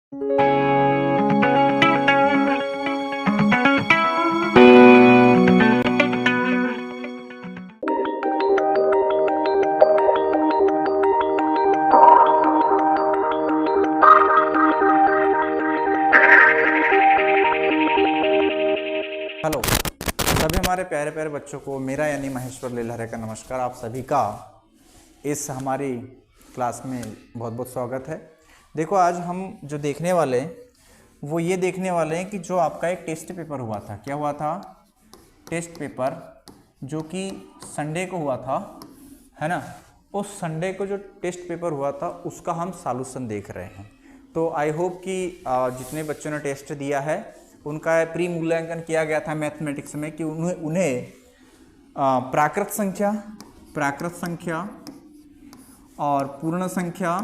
Hello सभी हमारे प्यारे प्यारे बच्चों को मेरा यानी महेश्वर लीलहरे का नमस्कार। आप सभी का इस हमारी क्लास में बहुत बहुत स्वागत है। देखो आज हम जो देखने वाले हैं वो ये देखने वाले हैं कि जो आपका एक टेस्ट पेपर हुआ था, क्या हुआ था? टेस्ट पेपर जो कि संडे को हुआ था, है ना। उस संडे को जो टेस्ट पेपर हुआ था उसका हम सॉल्यूशन देख रहे हैं। तो आई होप कि जितने बच्चों ने टेस्ट दिया है उनका प्री मूल्यांकन किया गया था मैथमेटिक्स में कि उन्हें प्राकृत संख्या और पूर्ण संख्या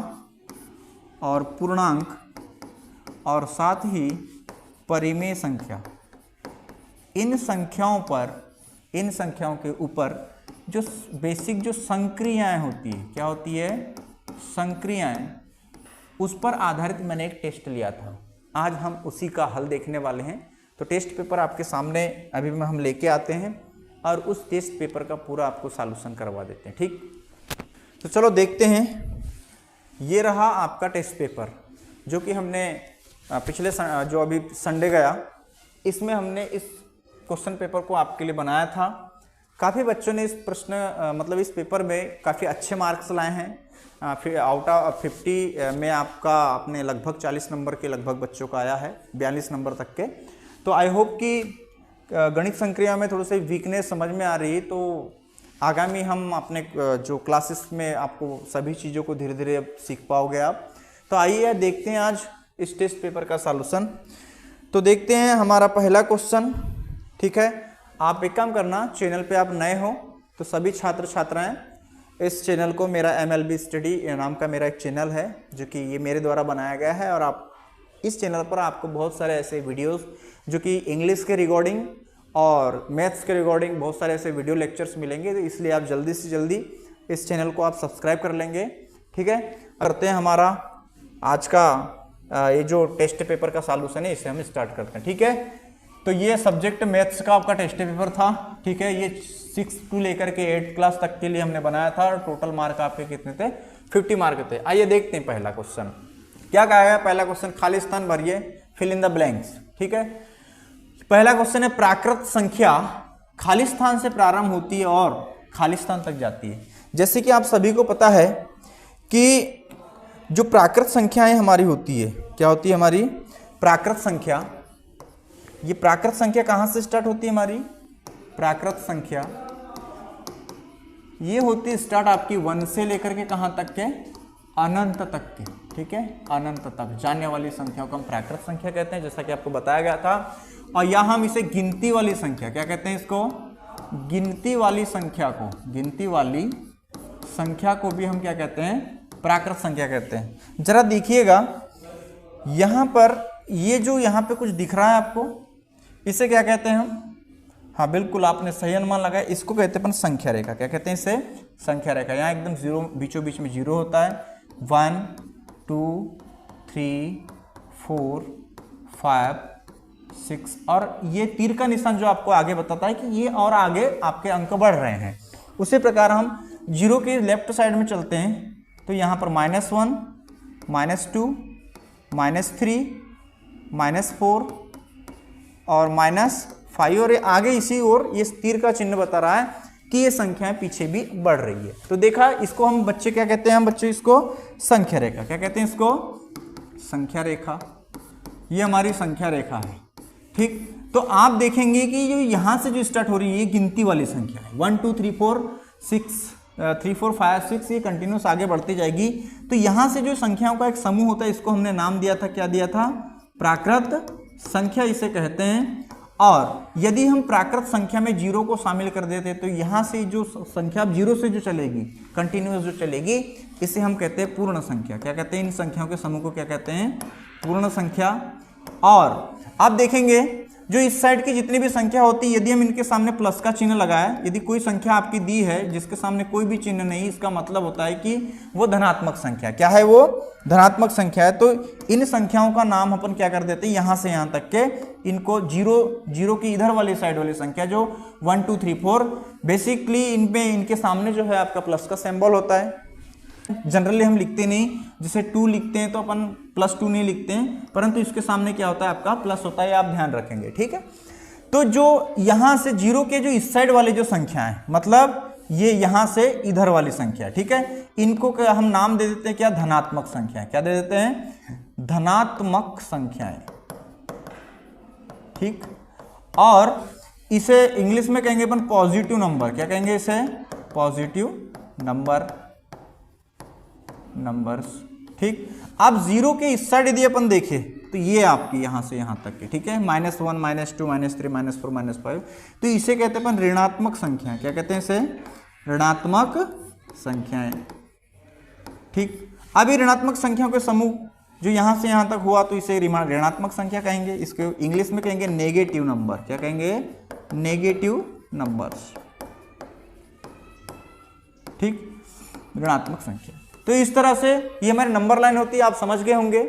और पूर्णांक और साथ ही परिमेय संख्या, इन संख्याओं के ऊपर जो बेसिक जो संक्रियाएं होती है, क्या होती है? संक्रियाएं, उस पर आधारित मैंने एक टेस्ट लिया था। आज हम उसी का हल देखने वाले हैं। तो टेस्ट पेपर आपके सामने अभी में हम लेके आते हैं और उस टेस्ट पेपर का पूरा आपको सॉल्यूशन करवा देते हैं, ठीक। तो चलो देखते हैं। ये रहा आपका टेस्ट पेपर जो कि हमने पिछले जो अभी संडे गया, इसमें हमने इस क्वेश्चन पेपर को आपके लिए बनाया था। काफ़ी बच्चों ने इस इस पेपर में काफ़ी अच्छे मार्क्स लाए हैं। फिर आउट ऑफ 50 में आपका अपने लगभग 40 नंबर के लगभग बच्चों का आया है, 42 नंबर तक के। तो आई होप कि गणित संक्रिया में थोड़ी सी वीकनेस समझ में आ रही है। तो आगामी हम अपने जो क्लासेस में आपको सभी चीज़ों को धीरे धीरे अब सीख पाओगे आप। तो आइए देखते हैं आज इस टेस्ट पेपर का सॉल्यूशन। तो देखते हैं हमारा पहला क्वेश्चन, ठीक है। आप एक काम करना, चैनल पे आप नए हो तो सभी छात्र छात्राएं इस चैनल को, मेरा MLB स्टडी नाम का मेरा एक चैनल है जो कि ये मेरे द्वारा बनाया गया है। और आप इस चैनल पर आपको बहुत सारे ऐसे वीडियोस जो कि इंग्लिश के रिगार्डिंग और मैथ्स के रिगार्डिंग बहुत सारे ऐसे वीडियो लेक्चर्स मिलेंगे। तो इसलिए आप जल्दी से जल्दी इस चैनल को आप सब्सक्राइब कर लेंगे, ठीक है। करते हैं हमारा आज का ये जो टेस्ट पेपर का सॉल्यूशन है, इसे हम स्टार्ट करते हैं, ठीक है। तो ये सब्जेक्ट मैथ्स का आपका टेस्ट पेपर था, ठीक है। ये 6 to लेकर के 8 क्लास तक के लिए हमने बनाया था और टोटल मार्क आपके कितने थे? 50 मार्क थे। आइए देखते हैं पहला क्वेश्चन क्या कहा गया। पहला क्वेश्चन, खाली स्थान भरिए, फिल इन द ब्लैंक्स, ठीक है। पहला क्वेश्चन है, प्राकृत संख्या खाली स्थान से प्रारंभ होती है और खाली स्थान तक जाती है। जैसे कि आप सभी को पता है कि जो प्राकृत संख्याएं हमारी होती है, क्या होती है हमारी प्राकृत संख्या? ये प्राकृत संख्या कहाँ से स्टार्ट होती है हमारी? प्राकृत संख्या ये होती है स्टार्ट आपकी 1 से लेकर के कहाँ तक के? अनंत तक के, ठीक है। अनंत तक जाने वाली संख्याओं को हम प्राकृत संख्या कहते हैं, जैसा कि आपको बताया गया था। और यहाँ हम इसे गिनती वाली संख्या, क्या कहते हैं इसको? गिनती वाली संख्या को, गिनती वाली संख्या को भी हम क्या कहते हैं? प्राकृत संख्या कहते हैं। जरा देखिएगा यहाँ पर, ये जो यहाँ पे कुछ दिख रहा है आपको, इसे क्या कहते हैं हम? हाँ बिल्कुल, आपने सही अनुमान लगाया। इसको कहते हैं अपन संख्या रेखा। क्या कहते हैं इसे? संख्या रेखा। यहाँ एकदम जीरो, बीचों बीच में जीरो होता है। 1 2 3 4 5 6 और ये तीर का निशान जो आपको आगे बताता है कि ये और आगे आपके अंक बढ़ रहे हैं। उसी प्रकार हम जीरो के लेफ्ट साइड में चलते हैं तो यहाँ पर -1 -2 -3 -4 और -5 और आगे इसी ओर ये तीर का चिन्ह बता रहा है कि ये संख्याएं पीछे भी बढ़ रही है। तो देखा, इसको हम बच्चे क्या कहते हैं? हम बच्चे इसको संख्या रेखा। क्या कहते हैं इसको? संख्या रेखा। ये हमारी संख्या रेखा है, ठीक। तो आप देखेंगे कि जो यहाँ से जो स्टार्ट हो रही है ये गिनती वाली संख्या है। 1 2 3 4 6 3 4 5 6 ये कंटिन्यूस आगे बढ़ती जाएगी। तो यहाँ से जो संख्याओं का एक समूह होता है, इसको हमने नाम दिया था, क्या दिया था? प्राकृत संख्या इसे कहते हैं। और यदि हम प्राकृत संख्या में जीरो को शामिल कर देते तो यहाँ से जो संख्या जीरो से जो चलेगी, कंटिन्यूस जो चलेगी, इसे हम कहते हैं पूर्ण संख्या। क्या कहते हैं? इन संख्याओं के समूह को क्या कहते हैं? पूर्ण संख्या। और आप देखेंगे जो इस साइड की जितनी भी संख्या होती है, यदि हम इनके सामने प्लस का चिन्ह लगाए, यदि कोई संख्या आपकी दी है जिसके सामने कोई भी चिन्ह नहीं, इसका मतलब होता है कि वो धनात्मक संख्या, क्या है वो, धनात्मक संख्या है। तो इन संख्याओं का नाम अपन क्या कर देते हैं, यहाँ से यहाँ तक के इनको जीरो की इधर वाली साइड वाली संख्या जो 1 2 3 4, बेसिकली इनमें इनके सामने जो है आपका प्लस का सिंबल होता है। जनरली हम लिखते नहीं, जैसे 2 लिखते हैं तो अपन +2 नहीं लिखते हैं, परंतु इसके सामने क्या होता है आपका प्लस होता है, आप ध्यान रखेंगे, ठीक है। तो जो यहाँ से 0 के जो इस साइड वाले जो संख्या है, मतलब ये यहाँ से इधर वाली संख्या, ठीक है, इनको क्या हम नाम दे देते हैं, क्या, धनात्मक संख्या। क्या दे देते हैं, धनात्मक संख्याएं, ठीक। और इसे इंग्लिश में कहेंगे अपन पॉजिटिव नंबर, क्या कहेंगे इसे, पॉजिटिव नंबर्स, ठीक। अब 0 के इस साइड यदि अपन देखें तो ये आपकी यहाँ से यहाँ तक के, ठीक है, -1 -2 -3 -4 -5, तो इसे कहते हैं अपन ऋणात्मक संख्या। क्या कहते हैं इसे, ऋणात्मक संख्याएं, ठीक। अब ये ऋणात्मक संख्याओं के समूह जो यहाँ से यहाँ तक हुआ तो इसे ऋणात्मक संख्या कहेंगे। इसके इंग्लिश में कहेंगे नेगेटिव नंबर। क्या कहेंगे, नेगेटिव नंबर्स, ठीक, ऋणात्मक संख्या। तो इस तरह से ये हमारी नंबर लाइन होती है। आप समझ गए होंगे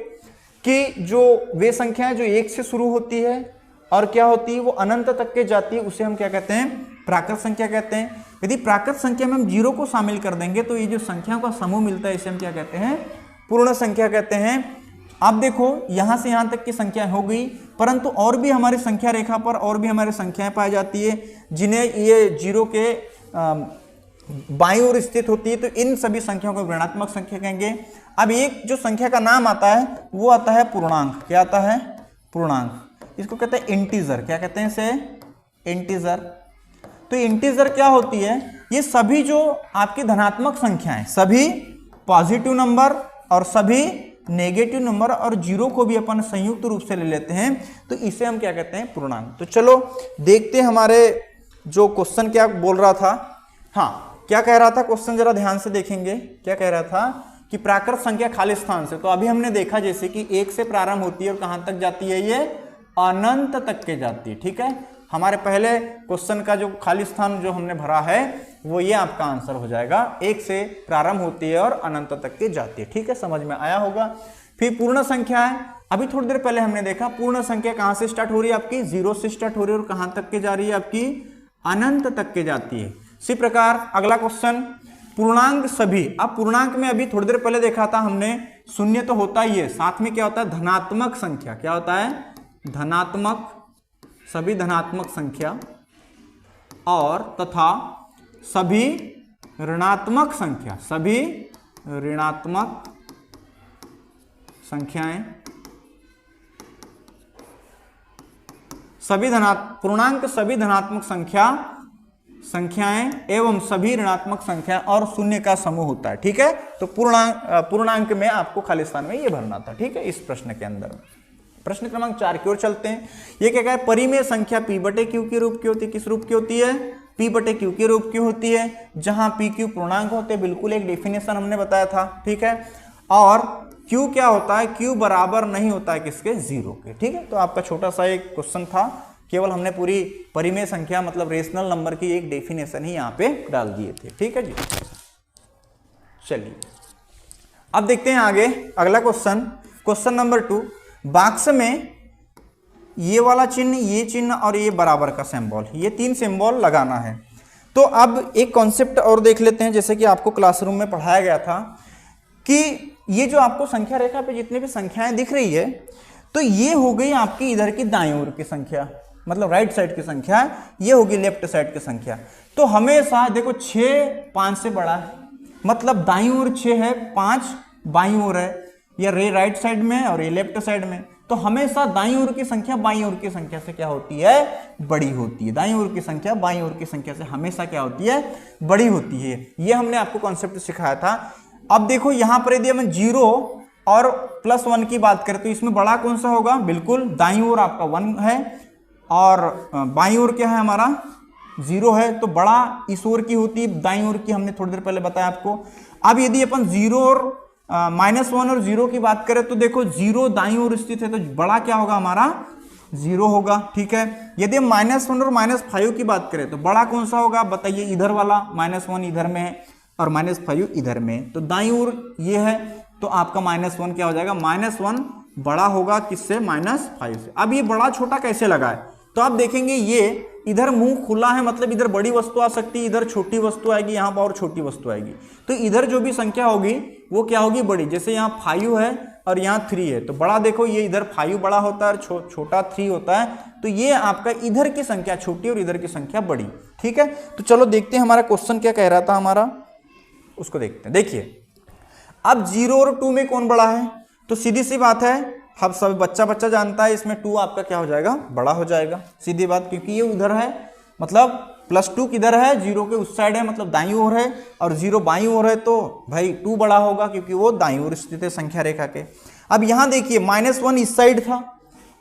कि जो वे संख्याएं जो 1 से शुरू होती है और क्या होती है वो अनंत तक के जाती है, उसे हम क्या कहते हैं, प्राकृत संख्या कहते हैं। यदि प्राकृत संख्या में हम 0 को शामिल कर देंगे तो ये जो संख्याओं का समूह मिलता है इसे हम क्या कहते हैं, पूर्ण संख्या कहते हैं। अब देखो यहाँ से यहाँ तक की संख्या हो गई, परंतु और भी हमारी संख्या रेखा पर और भी हमारी संख्याएं पाई जाती है जिन्हें ये 0 के बाईं ओर स्थित होती है, तो इन सभी संख्याओं को ऋणात्मक संख्या कहेंगे। अब एक जो संख्या का नाम आता है वो आता है पूर्णांक। क्या आता है, पूर्णांक। इसको कहते हैं इंटीजर। क्या कहते हैं इसे, इंटीजर। तो इंटीजर क्या होती है, ये सभी जो आपकी धनात्मक संख्याएं, सभी पॉजिटिव नंबर और सभी नेगेटिव नंबर और 0 को भी अपन संयुक्त रूप से ले लेते हैं, तो इसे हम क्या कहते हैं, पूर्णांक। तो चलो देखते हैं हमारे जो क्वेश्चन क्या बोल रहा था। हाँ, क्या कह रहा था क्वेश्चन, जरा ध्यान से देखेंगे। क्या कह रहा था कि प्राकृत संख्या खाली स्थान से, तो अभी हमने देखा जैसे कि 1 से प्रारंभ होती है और कहां तक जाती है, ये अनंत तक के जाती है, ठीक है। हमारे पहले क्वेश्चन का जो खाली स्थान जो हमने भरा है वो ये आपका आंसर हो जाएगा, 1 से प्रारंभ होती है और अनंत तक के जाती है, ठीक है, समझ में आया होगा। फिर पूर्ण संख्या है, अभी थोड़ी देर पहले हमने देखा पूर्ण संख्या कहां से स्टार्ट हो रही है आपकी, 0 से स्टार्ट हो रही है और कहां तक के जा रही है आपकी, अनंत तक के जाती है। इसी प्रकार अगला क्वेश्चन, पूर्णांक सभी। अब पूर्णांक में अभी थोड़ी देर पहले देखा था हमने, शून्य तो होता ही है, साथ में क्या होता है, धनात्मक संख्या। क्या होता है, धनात्मक, सभी धनात्मक संख्या और तथा सभी ऋणात्मक संख्या, सभी ऋणात्मक संख्याएं, सभी पूर्णांक सभी धनात्मक संख्याएं एवं सभी ऋणात्मक संख्या और शून्य का समूह होता है, ठीक है। तो पूर्णांक में आपको खाली स्थान में ये भरना था, ठीक है, इस प्रश्न के अंदर। प्रश्न क्रमांक 4 की ओर चलते हैं। ये क्या है, परिमेय संख्या p/q के रूप की होती है। किस रूप की होती है, p/q के रूप की होती है, जहां pq पूर्णांक होते हैं, बिल्कुल एक डेफिनेशन हमने बताया था, ठीक है। और q क्या होता है, q बराबर नहीं होता है किसके, 0 के, ठीक है। तो आपका छोटा सा एक क्वेश्चन था, केवल हमने पूरी परिमेय संख्या मतलब रेशनल नंबर की एक डेफिनेशन ही यहाँ पे डाल दिए थे, ठीक है जी। चलिए अब देखते हैं आगे अगला क्वेश्चन, क्वेश्चन नंबर 2। बॉक्स में ये वाला चिन्ह, ये चिन्ह और ये बराबर का सिंबल, ये 3 सिंबल लगाना है। तो अब एक कॉन्सेप्ट और देख लेते हैं, जैसे कि आपको क्लासरूम में पढ़ाया गया था कि ये जो आपको संख्या रेखा पे जितनी भी संख्याएं दिख रही है, तो ये हो गई आपकी इधर की दाईं ओर की संख्या, मतलब राइट साइड की संख्या, ये होगी लेफ्ट साइड की संख्या। तो हमेशा देखो 6 5 से बड़ा है, मतलब दाईं ओर 6 है, 5 बाईं ओर है, या राइट साइड में और ये लेफ्ट साइड में। तो हमेशा दाईं ओर की संख्या बाईं ओर की संख्या से क्या होती है, बड़ी होती है। दाईं ओर की संख्या बाईं ओर की संख्या से हमेशा क्या होती है, बड़ी होती है। ये हमने आपको कॉन्सेप्ट सिखाया था। अब देखो यहाँ पर यदि हम 0 और +1 की बात करें तो इसमें बड़ा कौन सा होगा, बिल्कुल दाईं ओर आपका 1 है और बाईं ओर क्या है हमारा 0 है, तो बड़ा इस ओर की होती है, दाईं ओर की हमने थोड़ी देर पहले बताया आपको। अब यदि अपन 0 और -1 और 0 की बात करें तो देखो 0 दाईं ओर स्थित है, तो बड़ा क्या होगा हमारा 0 होगा, ठीक है। यदि हम -1 और -5 की बात करें तो बड़ा कौन सा होगा बताइए, इधर वाला, -1 इधर में है और -5 इधर में है, तो दाईं ओर ये है, तो आपका -1 क्या हो जाएगा, -1 बड़ा होगा किससे, -5 से। अब ये बड़ा छोटा कैसे लगा है, तो आप देखेंगे ये इधर मुंह खुला है, मतलब इधर बड़ी वस्तु आ सकती है, इधर छोटी वस्तु आएगी, यहाँ पर और छोटी वस्तु आएगी, तो इधर जो भी संख्या होगी वो क्या होगी, बड़ी। जैसे यहाँ 5 है और यहाँ 3 है, तो बड़ा देखो ये इधर 5 बड़ा होता है और छोटा 3 होता है, तो ये आपका इधर की संख्या छोटी और इधर की संख्या बड़ी, ठीक है। तो चलो देखते हैं हमारा क्वेश्चन क्या कह रहा था हमारा, उसको देखते हैं। देखिए अब 0 और 2 में कौन बड़ा है, तो सीधी सी बात है, हम सब बच्चा जानता है, इसमें 2 आपका क्या हो जाएगा, बड़ा हो जाएगा, सीधी बात, क्योंकि ये उधर है, मतलब +2 किधर है, 0 के उस साइड है, मतलब दाईं ओर है, और 0 बाईं ओर है, तो भाई 2 बड़ा होगा क्योंकि वो दाईं ओर स्थित है संख्या रेखा के। अब यहाँ देखिए -1 इस साइड था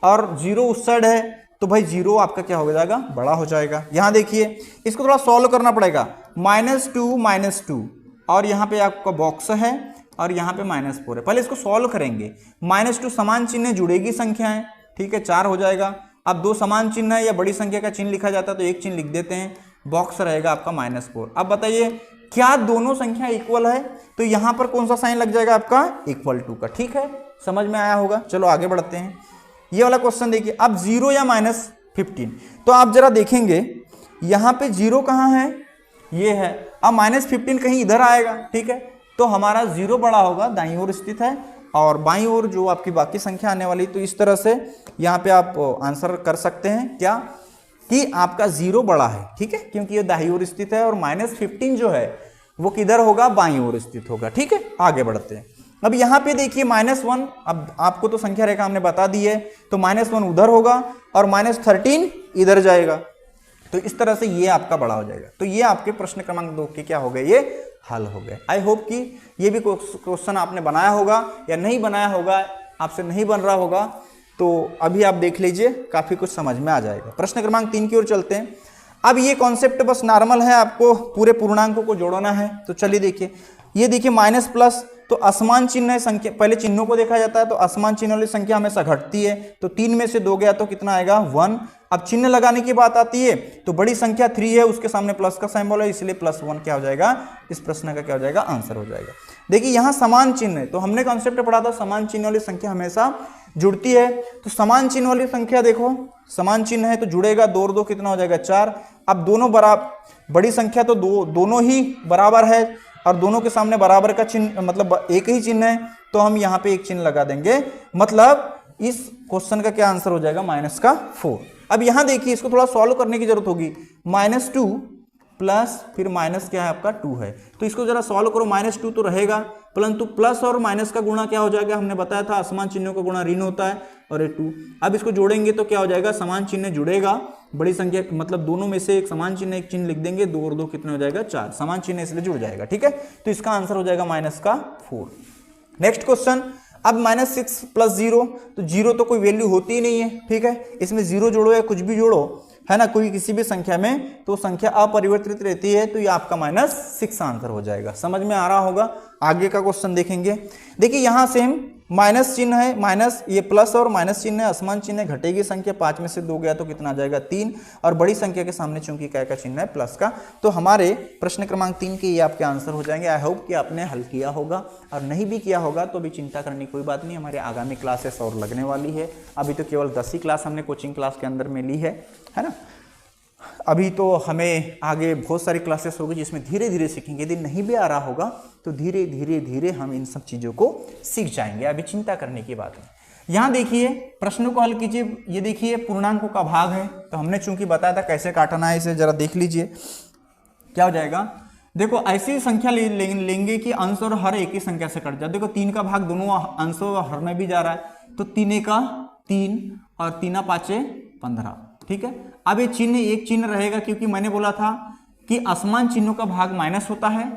और 0 उस साइड है, तो भाई 0 आपका क्या हो जाएगा, बड़ा हो जाएगा। यहाँ देखिए इसको थोड़ा सॉल्व करना पड़ेगा, -2 और यहाँ पे आपका बॉक्स है और यहाँ पे -4 है, पहले इसको सॉल्व करेंगे। -2 समान चिन्ह जुड़ेगी संख्याएं, ठीक है, 4 हो जाएगा। अब 2 समान चिन्ह है या बड़ी संख्या का चिन्ह लिखा जाता है तो एक चिन्ह लिख देते हैं, बॉक्स रहेगा आपका -4। अब बताइए क्या दोनों संख्या इक्वल है, तो यहाँ पर कौन सा साइन लग जाएगा आपका, =2 का, ठीक है, समझ में आया होगा। चलो आगे बढ़ते हैं, ये वाला क्वेश्चन देखिए। अब 0 या -15, तो आप जरा देखेंगे यहाँ पे 0 कहाँ है, ये है, अब -15 कहीं इधर आएगा, ठीक है, तो हमारा 0 बड़ा होगा, दाईं ओर स्थित है, और बाईं ओर जो आपकी बाकी संख्या आने वाली, तो इस तरह से यहाँ पे आप आंसर कर सकते हैं क्या, कि आपका 0 बड़ा है, ठीक है, क्योंकि ये दाईं ओर स्थित है, और -15 जो है वो किधर होगा, बाईं ओर स्थित होगा, ठीक है। आगे बढ़ते हैं। अब यहाँ पे देखिए -1, अब आपको तो संख्या रेखा हमने बता दी है, तो -1 उधर होगा और -13 इधर जाएगा, तो इस तरह से ये आपका बड़ा हो जाएगा। तो ये आपके प्रश्न क्रमांक 2 के क्या हो गए, ये हल हो गए। आई होप कि ये भी क्वेश्चन आपने बनाया होगा या नहीं बनाया होगा, आपसे नहीं बन रहा होगा तो अभी आप देख लीजिए, काफी कुछ समझ में आ जाएगा। प्रश्न क्रमांक 3 की ओर चलते हैं। अब ये कॉन्सेप्ट बस नॉर्मल है, आपको पूरे पूर्णांकों को जोड़ना है, तो चलिए देखिए, ये देखिए माइनस प्लस, तो असमान चिन्ह है संख्या, पहले चिन्हों को देखा जाता है, तो असमान चिन्ह वाली संख्या हमेशा घटती है, तो 3 में से 2 गया तो कितना आएगा, 1। अब चिन्ह लगाने की बात आती है, तो बड़ी संख्या 3 है, उसके सामने प्लस का सिंबल है, इसलिए +1 क्या हो जाएगा, इस प्रश्न का क्या हो जाएगा, आंसर हो जाएगा। देखिए यहाँ समान चिन्ह है, तो हमने कॉन्सेप्ट पढ़ा था समान चिन्ह वाली संख्या हमेशा जुड़ती है, तो समान चिन्ह वाली संख्या देखो, समान चिन्ह है तो जुड़ेगा, 2 और 2 कितना हो जाएगा, 4। अब दोनों बराबर, बड़ी संख्या तो दोनों ही बराबर है और दोनों के सामने बराबर का चिन्ह, मतलब एक ही चिन्ह है, तो हम यहाँ पे एक चिन्ह लगा देंगे, मतलब इस क्वेश्चन का क्या आंसर हो जाएगा, -4। अब यहाँ देखिए, इसको थोड़ा सॉल्व करने की जरूरत होगी, -2 प्लस फिर माइनस क्या है आपका 2 है, तो इसको जरा सॉल्व करो, -2 तो रहेगा, परंतु प्लस और माइनस का गुणा क्या हो जाएगा, हमने बताया था असमान चिन्हों का गुणा ऋण होता है, और ये 2। अब इसको जोड़ेंगे तो क्या हो जाएगा, समान चिन्ह जुड़ेगा, बड़ी संख्या मतलब दोनों में से एक समान चिन्ह एक चिन्ह लिख देंगे, 2 और 2 कितना हो जाएगा, 4, समान चिन्ह इसलिए जुड़ जाएगा, ठीक है। तो इसका आंसर हो जाएगा -4। नेक्स्ट क्वेश्चन, अब -6 + 0, तो 0 तो कोई वैल्यू होती ही नहीं है, ठीक है, इसमें 0 जोड़ो या कुछ भी जोड़ो, है ना, कोई किसी भी संख्या में, तो संख्या अपरिवर्तित रहती है, तो ये आपका -6 आंसर हो जाएगा। समझ में आ रहा होगा। आगे का क्वेश्चन देखेंगे। देखिए यहाँ से हम माइनस चिन्ह है, माइनस, ये प्लस और माइनस चिन्ह है, असमान चिन्ह है, घटेगी संख्या, 5 में से 2 गया तो कितना आ जाएगा, 3, और बड़ी संख्या के सामने चूंकि क्या का चिन्ह है, प्लस का, तो हमारे प्रश्न क्रमांक 3 के ये आपके आंसर हो जाएंगे। आई होप कि आपने हल किया होगा, और नहीं भी किया होगा तो भी चिंता करने की कोई बात नहीं, हमारे आगामी क्लासेस और लगने वाली है। अभी तो केवल 10 ही क्लास हमने कोचिंग क्लास के अंदर में ली है ना। अभी तो हमें आगे बहुत सारी क्लासेस होगी जिसमें धीरे धीरे सीखेंगे। यदि नहीं भी आ रहा होगा तो धीरे धीरे धीरे हम इन सब चीज़ों को सीख जाएंगे, अभी चिंता करने की बात नहीं। यहाँ देखिए प्रश्नों को हल कीजिए। ये देखिए पूर्णांकों का भाग है, तो हमने चूंकि बताया था कैसे काटना है, इसे जरा देख लीजिए क्या हो जाएगा। देखो ऐसी संख्या लेंगे कि अंश और हर एक ही संख्या से कट जाए। देखो 3 का भाग दोनों अंशों और हर में भी जा रहा है, तो 3 का 3 और 3 5 15, ठीक है। अब ये चिन्ह एक चिन्ह रहेगा, क्योंकि मैंने बोला था कि असमान चिन्हों का भाग माइनस होता है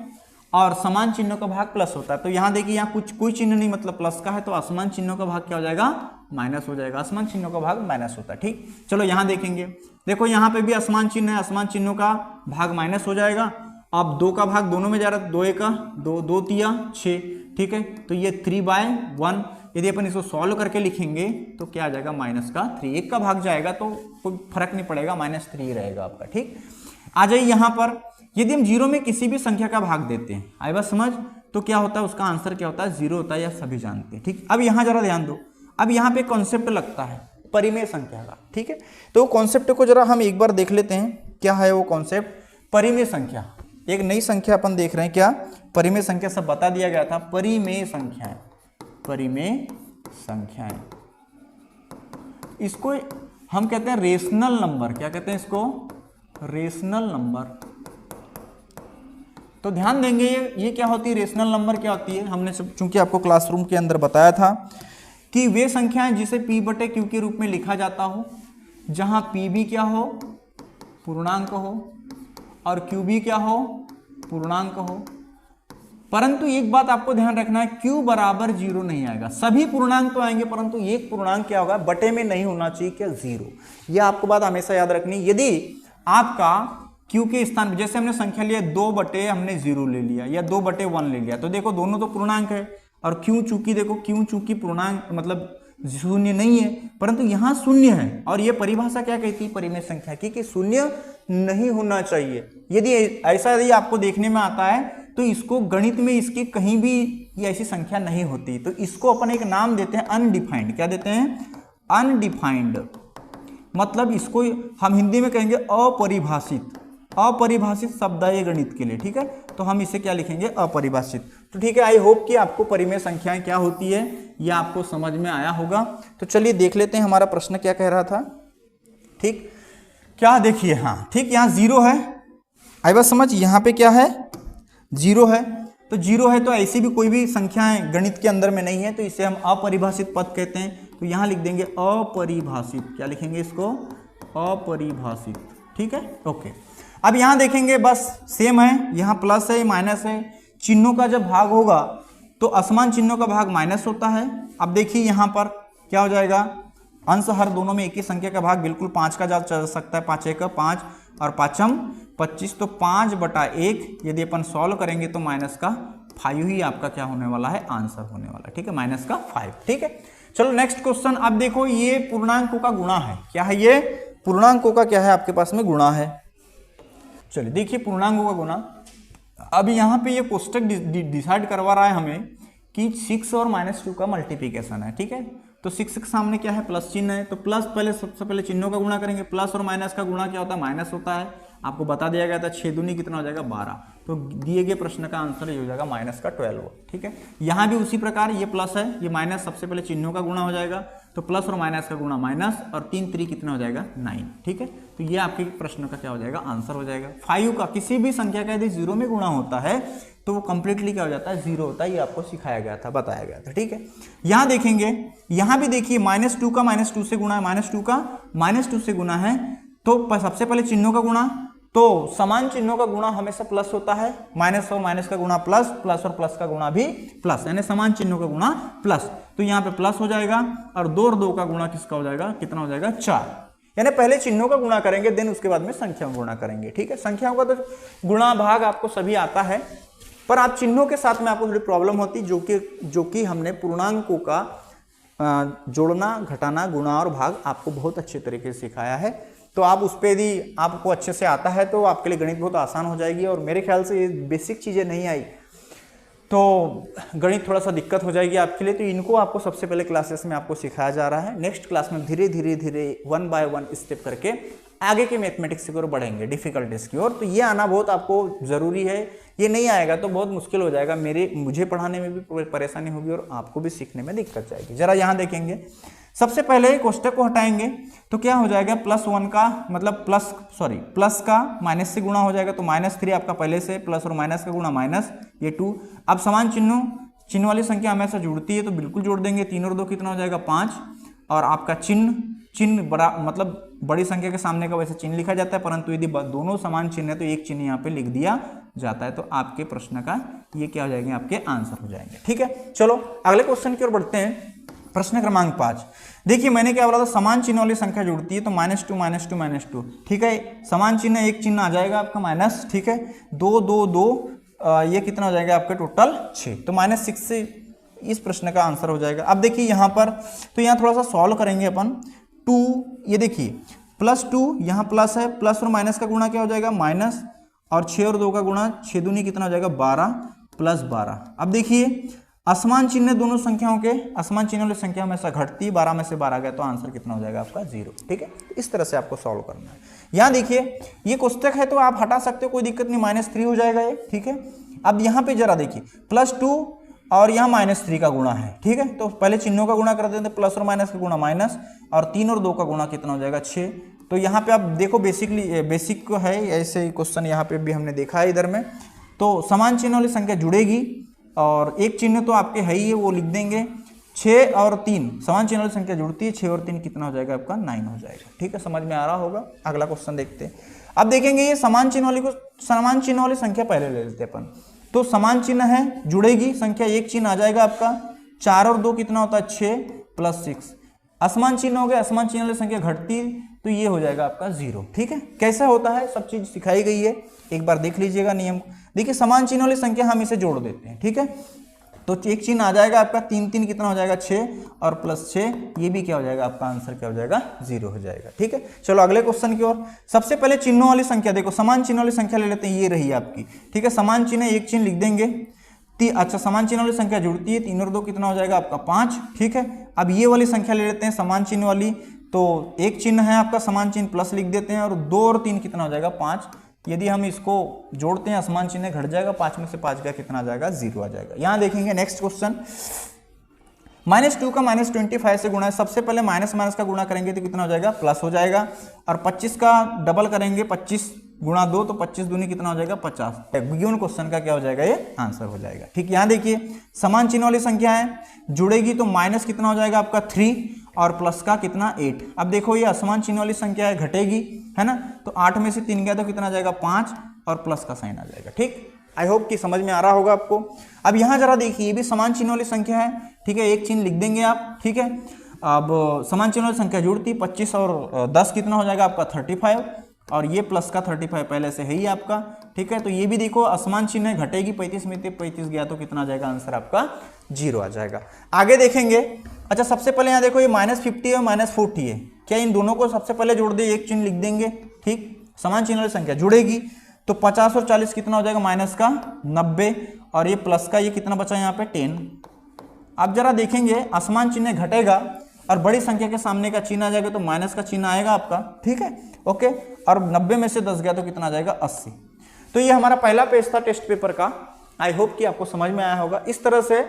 और समान चिन्हों का भाग प्लस होता है। तो यहाँ देखिए यहाँ कोई चिन्ह नहीं, मतलब प्लस का है, तो असमान चिन्हों का भाग क्या हो जाएगा, माइनस हो जाएगा। असमान चिन्हों का भाग माइनस होता है, ठीक। चलो यहाँ देखेंगे, देखो यहाँ पे भी असमान चिन्ह है, असमान चिन्हों का भाग माइनस हो जाएगा। अब 2 का भाग दोनों में जा रहा है, 2 1 2 2 3 6, ठीक है, तो ये 3/1, यदि अपन इसको सॉल्व करके लिखेंगे तो क्या आ जाएगा -3। 1 का भाग जाएगा तो कोई फर्क नहीं पड़ेगा, -3 रहेगा आपका। ठीक, आ जाइए यहाँ पर, यदि हम 0 में किसी भी संख्या का भाग देते हैं, आई बात समझ, तो क्या होता है, उसका आंसर क्या होता है, 0 होता है, या सभी जानते हैं। ठीक, अब यहाँ जरा ध्यान दो, अब यहाँ पे कॉन्सेप्ट लगता है परिमेय संख्या का। ठीक है, तो कॉन्सेप्ट को जरा हम एक बार देख लेते हैं, क्या है वो कॉन्सेप्ट, परिमेय संख्या। एक नई संख्या अपन देख रहे हैं, क्या, परिमेय संख्या, सब बता दिया गया था, परिमेय संख्याएं, परिमेय संख्याएं, इसको हम कहते हैं रेशनल नंबर। क्या कहते हैं इसको, रेशनल नंबर। तो ध्यान देंगे ये क्या होती है, रेशनल नंबर क्या होती है, हमने सब चूंकि आपको क्लासरूम के अंदर बताया था कि वे संख्याएं जिसे P/Q के रूप में लिखा जाता हो, जहां P भी क्या हो, पूर्णांक हो, और Q भी क्या हो, पूर्णांक हो। परंतु एक बात आपको ध्यान रखना है, Q बराबर 0 नहीं आएगा, सभी पूर्णांक तो आएंगे परंतु एक पूर्णांक क्या होगा, बटे में नहीं होना चाहिए, क्या, 0। यह आपको बात हमेशा याद रखनी। यदि आपका Q के स्थान पे, जैसे हमने संख्या लिया 2/, हमने 0 ले लिया, या 2/1 ले लिया, तो देखो दोनों तो पूर्णांक है, और Q चूंकि देखो, Q चूंकि पूर्णांक मतलब शून्य नहीं है, परंतु यहाँ शून्य है, और ये परिभाषा क्या कहती है परिमेय संख्या की, कि शून्य नहीं होना चाहिए। यदि ऐसा यदि आपको देखने में आता है तो इसको गणित में इसकी कहीं भी ये ऐसी संख्या नहीं होती, तो इसको अपन एक नाम देते हैं अनडिफाइंड। क्या देते हैं, अनडिफाइंड, मतलब इसको हम हिंदी में कहेंगे अपरिभाषित। अपरिभाषित शब्द है ये गणित के लिए। ठीक है, तो हम इसे क्या लिखेंगे, अपरिभाषित। तो ठीक है, आई होप कि आपको परिमेय संख्याएं क्या होती है यह आपको समझ में आया होगा। तो चलिए देख लेते हैं हमारा प्रश्न क्या कह रहा था। ठीक, क्या देखिए, हाँ ठीक, यहाँ 0 है, आई बात समझ, यहाँ पे क्या है, 0 है, तो 0 है तो ऐसी भी कोई भी संख्याएं गणित के अंदर में नहीं है, तो इसे हम अपरिभाषित पद कहते हैं। तो यहाँ लिख देंगे अपरिभाषित, क्या लिखेंगे इसको, अपरिभाषित। ठीक है, ओके। अब यहाँ देखेंगे बस सेम है, यहाँ प्लस है, माइनस है, चिन्हों का जब भाग होगा तो असमान चिन्हों का भाग माइनस होता है। अब देखिए यहाँ पर क्या हो जाएगा, अंश हर दोनों में एक ही संख्या का भाग बिल्कुल 5 का जा सकता है, 5 एक 5 और 5m 25, तो 5/1 यदि अपन सॉल्व करेंगे तो -5 ही आपका क्या होने वाला है, आंसर होने वाला है। ठीक है, -5। ठीक है, चलो नेक्स्ट क्वेश्चन। अब देखो ये पूर्णांकों का गुणा है, क्या है ये, पूर्णांकों का क्या है आपके पास में, गुणा है। चलिए देखिए पूर्णांकों का गुणा। अब यहाँ पे ये कोष्टक डिसाइड करवा रहा है हमें कि 6 और -2 का मल्टीप्लिकेशन है। ठीक है, तो 6 के सामने क्या है, प्लस चिन्ह है, तो प्लस पहले सबसे पहले चिन्हों का गुणा करेंगे। प्लस और माइनस का गुणा क्या होता है, माइनस होता है। आपको बता दिया गया था 6 दूनी कितना हो जाएगा, 12। तो दिए गए प्रश्न का आंसर ये हो जाएगा -12। ठीक है, यहाँ भी उसी प्रकार ये प्लस है, ये माइनस, सबसे पहले चिन्हों का गुणा हो जाएगा, तो प्लस और माइनस का गुणा माइनस, और 3 3 कितना हो जाएगा, 9। ठीक है, तो ये आपके प्रश्न का क्या हो जाएगा, आंसर हो जाएगा। 5 का किसी भी संख्या का यदि 0 में गुणा होता है तो वो कंप्लीटली क्या हो जाता है, 0 होता है। ये आपको सिखाया गया था, बताया गया था। ठीक है, यहाँ देखेंगे, यहाँ भी देखिए -2 का -2 से गुणा है, -2 का -2 से गुणा है, तो सबसे पहले चिन्हों का गुणा, तो समान चिन्हों का गुणा हमेशा प्लस होता है, माइनस और माइनस का गुणा प्लस, प्लस और प्लस का गुणा भी प्लस, यानी समान चिन्हों का गुणा प्लस। तो यहाँ पे प्लस हो जाएगा, और 2 और 2 का गुणा किसका हो जाएगा, कितना हो जाएगा, 4। यानी पहले चिन्हों का गुणा करेंगे, देन उसके बाद में संख्याओं का गुणा करेंगे। ठीक है, संख्याओं का तो गुणा भाग आपको सभी आता है, पर आप चिन्हों के साथ में आपको थोड़ी प्रॉब्लम होती, जो कि हमने पूर्णांकों का जोड़ना, घटाना, गुणा और भाग आपको बहुत अच्छे तरीके से सिखाया है। तो आप उस पर यदि आपको अच्छे से आता है तो आपके लिए गणित बहुत आसान हो जाएगी। और मेरे ख्याल से ये बेसिक चीज़ें नहीं आई तो गणित थोड़ा सा दिक्कत हो जाएगी आपके लिए। तो इनको आपको सबसे पहले क्लासेस में आपको सिखाया जा रहा है। नेक्स्ट क्लास में धीरे धीरे 1 बाय 1 स्टेप करके आगे के मैथमेटिक्स की ओर बढ़ेंगे, डिफिकल्टीज की ओर। तो ये आना बहुत आपको ज़रूरी है, ये नहीं आएगा तो बहुत मुश्किल हो जाएगा, मुझे पढ़ाने में भी परेशानी होगी और आपको भी सीखने में दिक्कत जाएगी। जरा यहाँ देखेंगे, सबसे पहले कोष्टक को हटाएंगे तो क्या हो जाएगा, +1 का मतलब प्लस का माइनस से गुणा हो जाएगा, तो -3 आपका पहले से, प्लस और माइनस का गुणा माइनस, ये 2। अब समान चिन्ह वाली संख्या हमेशा जुड़ती है तो बिल्कुल जोड़ देंगे, 3 और 2 कितना हो जाएगा, 5। और आपका चिन्ह बड़ा मतलब बड़ी संख्या के सामने का वैसे चिन्ह लिखा जाता है, परंतु यदि दोनों समान चिन्ह है तो एक चिन्ह यहाँ पे लिख दिया जाता है। तो आपके प्रश्न का ये क्या हो जाएंगे, आपके आंसर हो जाएंगे। ठीक है, चलो अगले क्वेश्चन की ओर बढ़ते हैं। प्रश्न क्रमांक 5। देखिए मैंने क्या बोला था, समान चिन्ह वाली संख्या जुड़ती है तो -2 ठीक है, समान चिन्ह एक चिन्ह आ जाएगा आपका माइनस। ठीक है, 2 2 2 ये कितना हो जाएगा आपका टोटल 6, तो -6 से इस प्रश्न का आंसर हो जाएगा। अब देखिए यहाँ पर, तो यहाँ थोड़ा सा सॉल्व करेंगे अपन। 2, ये देखिए +2, यहाँ प्लस है, प्लस और माइनस का गुणा क्या हो जाएगा माइनस, और 6 और 2 का गुणा 6 दूनी कितना हो जाएगा 12 + 12। अब देखिए असमान चिन्ह दोनों संख्याओं के, असमान चिन्ह वाली संख्या हमेशा घटती है, 12 में से 12 गया तो आंसर कितना हो जाएगा आपका 0। ठीक है, इस तरह से आपको सॉल्व करना है। यहाँ देखिए ये कोष्टक है तो आप हटा सकते हो, कोई दिक्कत नहीं, -3 हो जाएगा ये। ठीक है, अब यहाँ पे जरा देखिए +2 और यहाँ -3 का गुणा है। ठीक है, तो पहले चिन्हों का गुणा कर देते हैं, प्लस और माइनस का गुणा माइनस, और 3 और 2 का गुणा कितना हो जाएगा 6। तो यहाँ पे आप देखो बेसिक है, ऐसे क्वेश्चन यहाँ पे भी हमने देखा है इधर में। तो समान चिन्ह वाली संख्या जुड़ेगी और एक चिन्ह तो आपके है ही है, वो लिख देंगे। 6 और 3 समान चिन्ह वाली संख्या जुड़ती है, 6 और 3 कितना हो जाएगा आपका 9 हो जाएगा। ठीक है, समझ में आ रहा होगा। अगला क्वेश्चन देखते हैं। अब देखेंगे ये समान चिन्ह वाली संख्या पहले ले लेते हैं अपन। तो समान चिन्ह है, जुड़ेगी संख्या, एक चिन्ह आ जाएगा आपका, 4 और 2 कितना होता है 6 + 6। असमान चिन्ह हो गया, असमान चिन्ह वाली संख्या घटती तो ये हो जाएगा आपका 0। ठीक है, कैसा होता है सब चीज सिखाई गई है, एक बार देख लीजिएगा नियम। देखिए समान चिन्ह वाली संख्या हम इसे जोड़ देते हैं। ठीक है, तो एक चिन्ह आ जाएगा आपका 3 3 कितना हो जाएगा 6 और +6, ये भी क्या हो जाएगा आपका आंसर क्या हो जाएगा 0 हो जाएगा। ठीक है, चलो अगले क्वेश्चन की ओर। सबसे पहले चिन्हों वाली संख्या देखो, समान चिन्ह वाली संख्या ले लेते हैं, ये रही आपकी। ठीक है, समान चिन्ह एक चिन्ह लिख देंगे। अच्छा, समान चिन्ह वाली संख्या जुड़ती है, 3 और 2 कितना हो जाएगा आपका 5। ठीक है, अब ये वाली संख्या ले लेते हैं समान चिन्ह वाली, तो एक चिन्ह है आपका समान चिन्ह प्लस लिख देते हैं, और 2 और 3 कितना हो जाएगा 5। यदि हम इसको जोड़ते हैं असमान चिन्ह घट जाएगा, 5 में से 5 का कितना आ जाएगा 0 आ जाएगा। यहाँ देखेंगे नेक्स्ट क्वेश्चन, -2 का -25 से गुणा है। सबसे पहले माइनस माइनस का गुणा करेंगे तो कितना हो जाएगा प्लस हो जाएगा, और 25 का डबल करेंगे, 25 गुणा 2 तो 25 दूनी कितना हो जाएगा 50। गिवन क्वेश्चन का क्या हो जाएगा ये आंसर हो जाएगा। ठीक, यहाँ देखिए समान चिन्ह वाली संख्या है, जुड़ेगी तो माइनस कितना हो जाएगा आपका 3 और प्लस का कितना 8। अब देखो ये असमान चिन्ह वाली संख्या है, घटेगी है ना, तो 8 में से 3 गया तो कितना आ जाएगा 5 और प्लस का साइन आ जाएगा। ठीक, आई होप कि समझ में आ रहा होगा आपको। अब यहाँ जरा देखिए ये भी समान चिन्ह वाली संख्या है। ठीक है, एक चिन्ह लिख देंगे आप। ठीक है, अब समान चिन्ह वाली संख्या जुड़ती, 25 और 10 कितना हो जाएगा आपका 35, और ये प्लस का 35 पहले से है ही आपका। ठीक है, तो ये भी देखो असमान चिन्ह है, घटेगी, 35 में 35 गया तो कितना आ जाएगा आंसर आपका 0 आ जाएगा। आगे देखेंगे। अच्छा, सबसे पहले यहाँ देखो ये -50 और -40 है, क्या इन दोनों को सबसे पहले जोड़ दे, एक चिन्ह लिख देंगे। ठीक, समान चिन्ह वाली संख्या जुड़ेगी तो 50 और 40 कितना हो जाएगा माइनस का 90, और ये प्लस का ये कितना बचा यहाँ पे 10। अब जरा देखेंगे असमान चिन्ह घटेगा और बड़ी संख्या के सामने का चिन्ह आ जाएगा तो माइनस का चिन्ह आएगा आपका। ठीक है, ओके, और 90 में से 10 गया तो कितना आ जाएगा 80। तो ये हमारा पहला पेज था टेस्ट पेपर का। आई होप कि आपको समझ में आया होगा। इस तरह से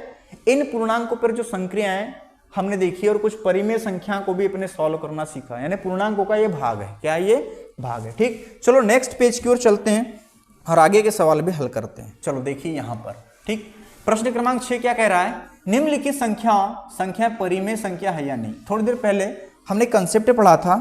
इन पूर्णांकों पर जो संक्रियाएं हमने देखी और कुछ परिमेय संख्या को भी अपने सॉल्व करना सीखा, यानी पूर्णांकों का ये भाग है। क्या ये भाग है? ठीक, चलो नेक्स्ट पेज की ओर चलते हैं और आगे के सवाल भी हल करते हैं। चलो देखिए यहाँ पर। ठीक, प्रश्न क्रमांक 6 क्या कह रहा है, निम्नलिखित संख्या परिमेय संख्या है या नहीं। थोड़ी देर पहले हमने कंसेप्ट पढ़ा था।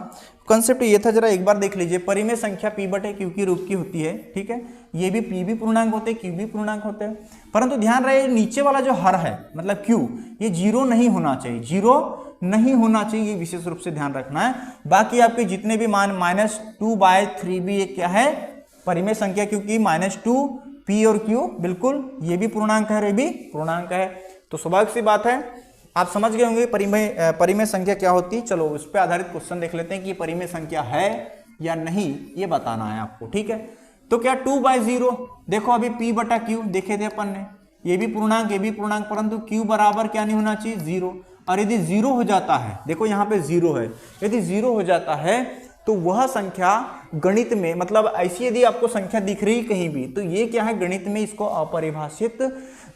कंसेप्ट ये था, जरा एक बार देख लीजिए। परिमेय संख्या P/Q के रूप की होती है। ठीक है, ये भी P भी पूर्णांक होते हैं, Q भी पूर्णांक होते हैं, परंतु ध्यान रहे नीचे वाला जो हर है मतलब Q, ये 0 नहीं होना चाहिए, 0 नहीं होना चाहिए, ये विशेष रूप से ध्यान रखना है। बाकी आपके जितने भी मान -2/3 भी एक क्या है परिमेय संख्या, क्योंकि -2 P और Q बिल्कुल ये भी पूर्णांक है और ये भी पूर्णांक है। तो स्वाभाविक सी बात है, आप समझ गए होंगे परिमेय संख्या क्या होती है। चलो उस पर आधारित क्वेश्चन देख लेते हैं कि परिमेय संख्या है या नहीं, ये बताना है आपको। ठीक है, तो क्या 2/0, देखो अभी P/Q देखे थे अपन ने, ये भी पूर्णांक ये भी पूर्णांक, परंतु Q बराबर क्या नहीं होना चाहिए 0। और यदि 0 हो जाता है, देखो यहाँ पे 0 है, यदि 0 हो जाता है तो वह संख्या गणित में, मतलब ऐसी यदि आपको संख्या दिख रही कहीं भी, तो ये क्या है गणित में इसको अपरिभाषित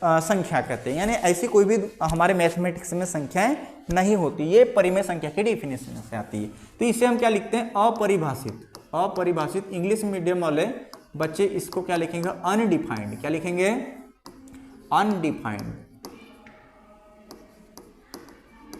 संख्या कहते हैं। यानी ऐसी कोई भी हमारे मैथमेटिक्स में संख्याएं नहीं होती, ये परिमेय संख्या के डेफिनेशन से आती है। तो इसे हम क्या लिखते हैं अपरिभाषित। अपरिभाषित इंग्लिश मीडियम वाले बच्चे इसको क्या लिखेंगे अनडिफाइंड। क्या लिखेंगे अनडिफाइंड।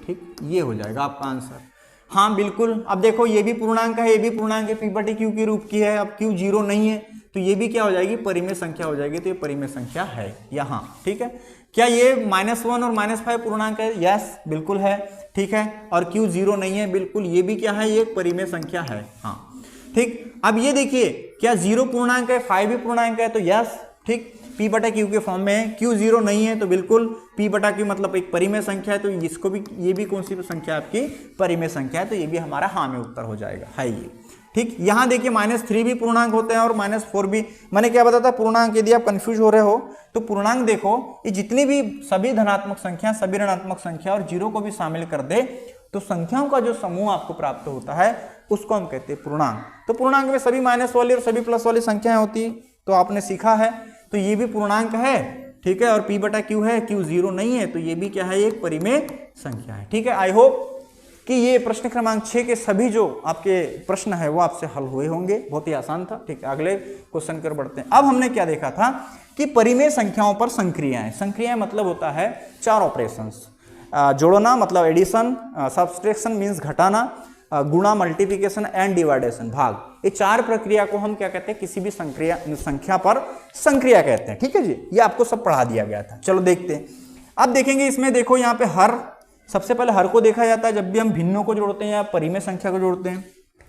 ठीक, ये हो जाएगा आपका आंसर। हाँ बिल्कुल, अब देखो ये भी पूर्णांक है, ये भी पूर्णांक है, P/Q के रूप की है। अब Q 0 नहीं है तो ये भी क्या हो जाएगी परिमेय संख्या हो जाएगी। तो ये परिमेय संख्या है यहाँ। ठीक है, क्या ये -1 और -5 पूर्णांक है? यस बिल्कुल है। ठीक है, और Q 0 नहीं है, बिल्कुल ये भी क्या है ये परिमेय संख्या है। हाँ ठीक, अब ये देखिए क्या 0 पूर्णांक है, 5 भी पूर्णांक है, तो यस। ठीक, p बटा q के फॉर्म में है, q 0 नहीं है तो बिल्कुल p बटा q मतलब एक परिमेय संख्या है, तो इसको भी, ये भी कौन सी संख्या आपकी परिमेय संख्या है, तो ये भी हमारा हाँ में उत्तर हो जाएगा, है ये। ठीक, यहाँ देखिए -3 भी पूर्णांक होते हैं और -4 भी। मैंने क्या बताया था, पूर्णांक, यदि आप कंफ्यूज हो रहे हो तो पूर्णांक देखो, ये जितनी भी सभी धनात्मक संख्या, सभी ऋणात्मक संख्या और 0 को भी शामिल कर दे तो संख्याओं का जो समूह आपको प्राप्त होता है उसको हम कहते हैं पूर्णांक। तो पूर्णांक में सभी माइनस वाली और सभी प्लस वाली संख्याएं होती, तो आपने सीखा है, तो ये भी पूर्णांक है, ठीक है। और p बटा q है, q 0 नहीं है तो ये भी क्या है, एक परिमेय संख्या है, ठीक है। आई होप कि ये प्रश्न क्रमांक 6 के सभी जो आपके प्रश्न है वो आपसे हल हुए होंगे, बहुत ही आसान था, ठीक है। अगले क्वेश्चन की ओर बढ़ते हैं। अब हमने क्या देखा था कि परिमेय संख्याओं पर संक्रियाएं, संक्रियाएं मतलब होता है 4 ऑपरेशंस, जोड़ना मतलब एडिशन, सब्सट्रैक्शन मीन्स घटाना, गुणा मल्टीप्लिकेशन एंड डिवाइडेशन भाग, ये 4 प्रक्रिया को हम क्या कहते हैं, किसी भी संख्या पर संक्रिया कहते हैं, ठीक है जी। ये आपको सब पढ़ा दिया गया था। चलो देखते हैं। अब देखेंगे इसमें, देखो यहाँ पे हर, सबसे पहले हर को देखा जाता है जब भी हम भिन्नों को जोड़ते हैं या परिमेय संख्या को जोड़ते हैं।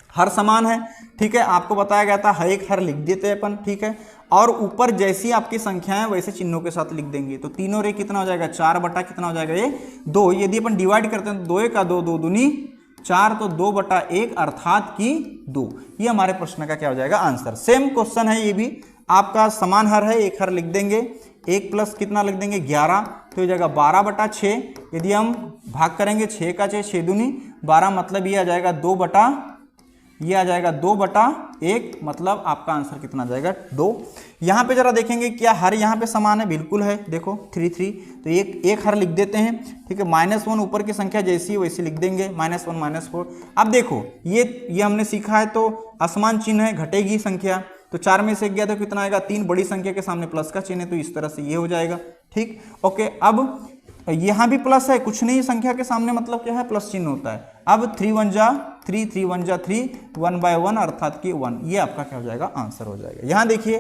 हर समान है, ठीक है, आपको बताया गया था, हर एक हर लिख देते हैं अपन, ठीक है। और ऊपर जैसी आपकी संख्या है वैसे चिन्हों के साथ लिख देंगे, तो तीनों रे कितना हो जाएगा, 4 बटा कितना हो जाएगा, ये 2। यदि अपन डिवाइड करते हैं तो 2 का 2, 2 दूनी 4, तो 2 बटा 1 अर्थात कि 2। ये हमारे प्रश्न का क्या हो जाएगा, आंसर। सेम क्वेश्चन है ये भी, आपका समान हर है, एक हर लिख देंगे, 1 प्लस कितना लिख देंगे 11, तो ये जाएगा 12 बटा 6। यदि हम भाग करेंगे 6 का 6, 6 दूनी 12, मतलब ये आ जाएगा 2 बटा, ये आ जाएगा 2 बटा 1, मतलब आपका आंसर कितना आ जाएगा 2। यहाँ पे जरा देखेंगे क्या हर यहाँ पे समान है, बिल्कुल है, देखो 3 3, तो एक हर लिख देते हैं, ठीक है। -1 ऊपर की संख्या जैसी वैसी लिख देंगे, -1 -4। अब देखो ये हमने सीखा है, तो असमान चिन्ह है, घटेगी संख्या, तो 4 में से गया तो कितना आएगा 3, बड़ी संख्या के सामने प्लस का चिन्ह है, तो इस तरह से ये हो जाएगा, ठीक, ओके। अब यहाँ भी प्लस है, कुछ नहीं, संख्या के सामने मतलब क्या है, प्लस चिन्ह होता है। अब 3 1 जा 3, 3 1 जा 3, 1/1 अर्थात कि 1, ये आपका क्या हो जाएगा, आंसर हो जाएगा। यहाँ देखिए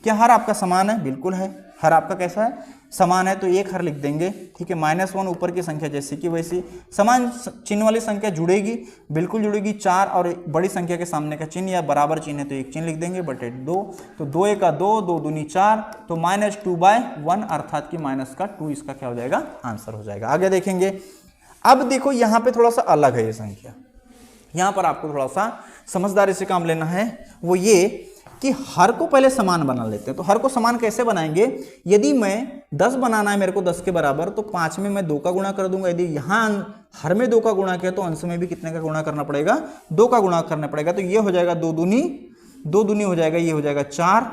क्या हर आपका समान है, बिल्कुल है, हर आपका कैसा है, समान है, तो एक हर लिख देंगे, ठीक है। -1 ऊपर की संख्या जैसी कि वैसी, समान चिन्ह वाली संख्या जुड़ेगी, बिल्कुल जुड़ेगी, 4 और बड़ी संख्या के सामने का चिन्ह या बराबर चिन्ह है तो एक चिन्ह लिख देंगे, बटे 2, तो 2 का 2, 2 दूनी 4, तो -2/1 अर्थात कि -2 इसका क्या हो जाएगा, आंसर हो जाएगा। आगे देखेंगे। अब देखो यहाँ पे थोड़ा सा अलग है ये संख्या, यहाँ पर आपको थोड़ा सा समझदारी से काम लेना है, वो ये कि हर को पहले समान बना लेते हैं। तो हर को समान कैसे बनाएंगे, यदि मैं 10 बनाना है मेरे को 10 के बराबर, तो 5 में मैं 2 का गुणा कर दूंगा। यदि यहाँ हर में 2 का गुणा किया तो अंश में भी कितने का गुणा करना पड़ेगा, 2 का गुणा करना पड़ेगा, तो ये हो जाएगा 2 दूनी हो जाएगा, ये हो जाएगा 4,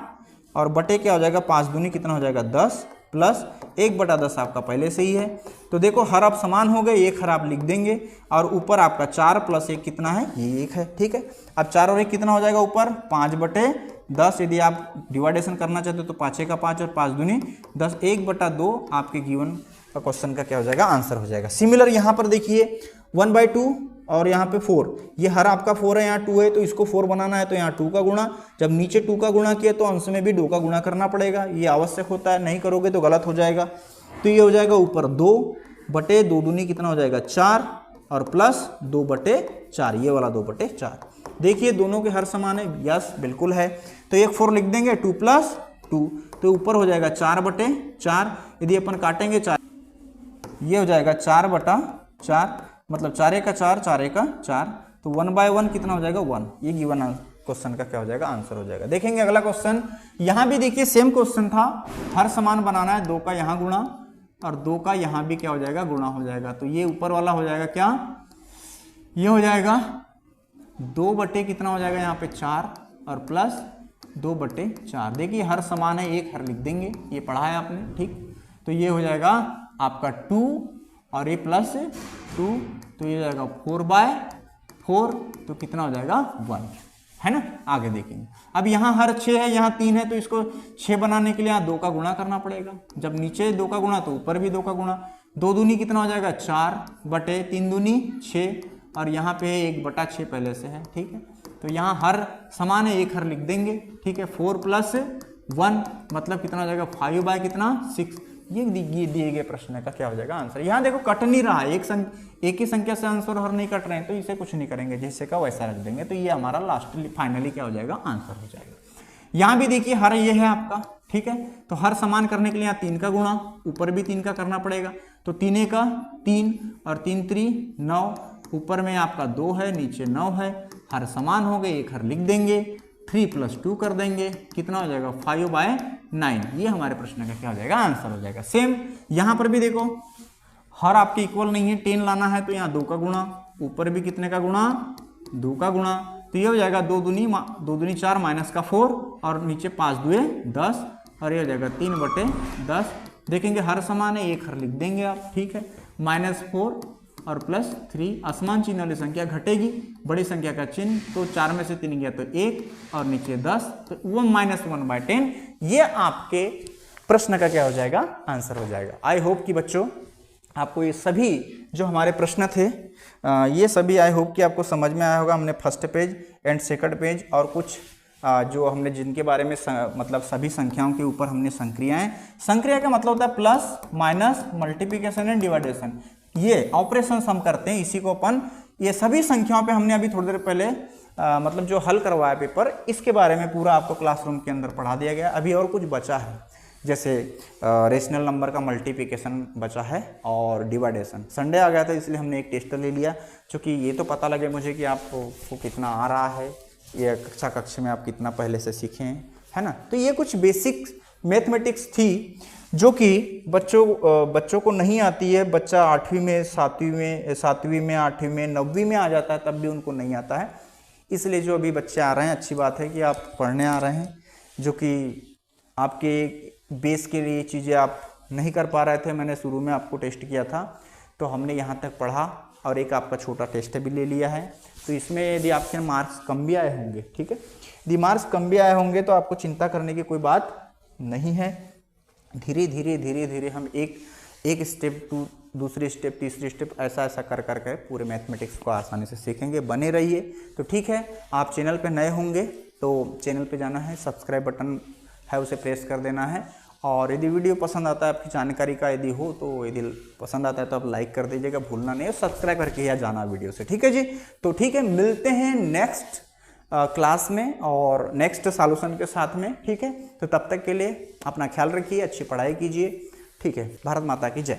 और बटे क्या हो जाएगा 5 दूनी कितना हो जाएगा 10, प्लस 1/10 आपका पहले से ही है। तो देखो हर आप समान हो गए, एक हर आप लिख देंगे, और ऊपर आपका 4 + 1 कितना है, ये 1 है, ठीक है। अब 4 और 1 कितना हो जाएगा ऊपर, 5/10। यदि आप डिवाइडेशन करना चाहते हो तो 5 का 5 और 5 दूनी 10, 1/2 आपके गिवन का क्वेश्चन का क्या हो जाएगा, आंसर हो जाएगा। सिमिलर यहाँ पर देखिए 1/2 और यहाँ पे 4, ये हर आपका 4 है, यहाँ 2 है, तो इसको 4 बनाना है तो यहाँ 2 का गुणा, जब नीचे 2 का गुणा किया तो अंश में भी 2 का गुणा करना पड़ेगा, ये आवश्यक होता है, नहीं करोगे तो गलत हो जाएगा। तो ये हो जाएगा ऊपर 2/2 दूनी कितना हो जाएगा 4, और प्लस 2/4, ये वाला 2/4। देखिए दोनों के हर समान है, यस बिल्कुल है, तो एक 4 लिख देंगे, 2 + 2, तो ऊपर हो जाएगा 4/4। यदि अपन काटेंगे 4, ये हो जाएगा 4/4, मतलब 4 का 4, 4 का 4, तो 1/1 कितना हो जाएगा 1। ये गिवन क्वेश्चन का क्या हो जाएगा, आंसर हो जाएगा। देखेंगे अगला क्वेश्चन, यहाँ भी देखिए सेम क्वेश्चन था, हर समान बनाना है, 2 का यहाँ गुणा और 2 का यहाँ भी क्या हो जाएगा, गुणा हो जाएगा। तो ये ऊपर वाला हो जाएगा क्या, ये हो जाएगा 2 कितना हो जाएगा यहाँ पे 4, और प्लस 2/4। देखिए हर समान है, एक हर लिख देंगे, ये पढ़ा है आपने, ठीक। तो ये हो जाएगा आपका 2 और ये प्लस 2, तो ये जाएगा 4/4, तो कितना हो जाएगा 1, है ना। आगे देखेंगे। अब यहाँ हर 6 है, यहाँ 3 है, तो इसको 6 बनाने के लिए यहाँ 2 का गुणा करना पड़ेगा। जब नीचे 2 का गुणा तो ऊपर भी 2 का गुणा, 2 दूनी कितना हो जाएगा 4/3 दूनी 6, और यहाँ पे 1/6 पहले से है, ठीक है। तो यहाँ हर समान है, एक हर लिख देंगे, ठीक है। 4 + 1 मतलब कितना हो जाएगा 5 कितना 6। ये दिए गए प्रश्न का क्या हो जाएगा, आंसर। यहाँ देखो कट नहीं रहा है, एक ही संख्या से आंसर हर नहीं कट रहे हैं, तो इसे कुछ नहीं करेंगे, जैसे का वैसा रख देंगे, तो ये हमारा लास्ट फाइनली क्या हो जाएगा, आंसर हो जाएगा। यहाँ भी देखिए हर ये है आपका, ठीक है। तो हर समान करने के लिए यहाँ 3 का गुणा, ऊपर भी 3 का करना पड़ेगा। तो 3 का 3 और 3 3 9, ऊपर में आपका 2 है, नीचे 9 है। हर समान हो गए, एक हर लिख देंगे, 3 + 2 कर देंगे, कितना हो जाएगा 5/9। ये हमारे प्रश्न का क्या हो जाएगा, आंसर हो जाएगा। सेम यहाँ पर भी देखो हर आपके इक्वल नहीं है, 10 लाना है तो यहाँ 2 का गुणा, ऊपर भी कितने का गुणा, 2 का गुणा। तो ये हो जाएगा 2 दूनी 4 -4 और नीचे 5 2 10 और ये हो जाएगा 3/10। देखेंगे हर समान है, एक हर लिख देंगे आप, ठीक है। -4 और +3, असमान चिन्ह वाली संख्या घटेगी, बड़ी संख्या का चिन्ह, तो 4 में से 3 गया तो 1 और नीचे 10, तो वो -1/10। ये आपके प्रश्न का क्या हो जाएगा, आंसर हो जाएगा। आई होप कि बच्चों आपको ये सभी जो हमारे प्रश्न थे ये सभी आई होप कि आपको समझ में आया होगा। हमने first page and second page और कुछ जो हमने जिनके बारे में मतलब सभी संख्याओं के ऊपर हमने संक्रियाएं, संक्रिया का मतलब होता है प्लस माइनस मल्टीप्लिकेशन एंड डिवाइडेशन, ये ऑपरेशन हम करते हैं, इसी को अपन ये सभी संख्याओं पे हमने अभी थोड़ी देर पहले मतलब जो हल करवाया पेपर, इसके बारे में पूरा आपको क्लासरूम के अंदर पढ़ा दिया गया। अभी और कुछ बचा है, जैसे रेशनल नंबर का मल्टीप्लिकेशन बचा है और डिवाइडेशन। संडे आ गया था इसलिए हमने एक टेस्ट ले लिया, क्योंकि ये तो पता लगे मुझे कि आपको कितना आ रहा है, ये कक्षा में आप कितना पहले से सीखे हैं, है ना। तो ये कुछ बेसिक मैथमेटिक्स थी जो कि बच्चों को नहीं आती है। बच्चा 8वीं में 7वीं में 8वीं में 9वीं में आ जाता है, तब भी उनको नहीं आता है। इसलिए जो अभी बच्चे आ रहे हैं, अच्छी बात है कि आप पढ़ने आ रहे हैं, जो कि आपके बेस के लिए चीज़ें आप नहीं कर पा रहे थे। मैंने शुरू में आपको टेस्ट किया था, तो हमने यहाँ तक पढ़ा और एक आपका छोटा टेस्ट भी ले लिया है। तो इसमें यदि आपके मार्क्स कम भी आए होंगे, ठीक है, यदि मार्क्स कम भी आए होंगे तो आपको चिंता करने की कोई बात नहीं है। धीरे धीरे हम एक स्टेप टू दूसरी स्टेप तीसरी स्टेप ऐसा कर करके पूरे मैथमेटिक्स को आसानी से सीखेंगे। बने रहिए। तो ठीक है, आप चैनल पे नए होंगे तो चैनल पे जाना है, सब्सक्राइब बटन है उसे प्रेस कर देना है, और यदि वीडियो पसंद आता है, आपकी जानकारी का यदि हो तो यदि पसंद आता है तो आप लाइक कर दीजिएगा, भूलना नहीं है, सब्सक्राइब करके या जाना वीडियो से, ठीक है जी। तो ठीक है, मिलते हैं नेक्स्ट क्लास में और नेक्स्ट सॉल्यूशन के साथ में, ठीक है। तो तब तक के लिए अपना ख्याल रखिए, अच्छी पढ़ाई कीजिए, ठीक है। भारत माता की जय।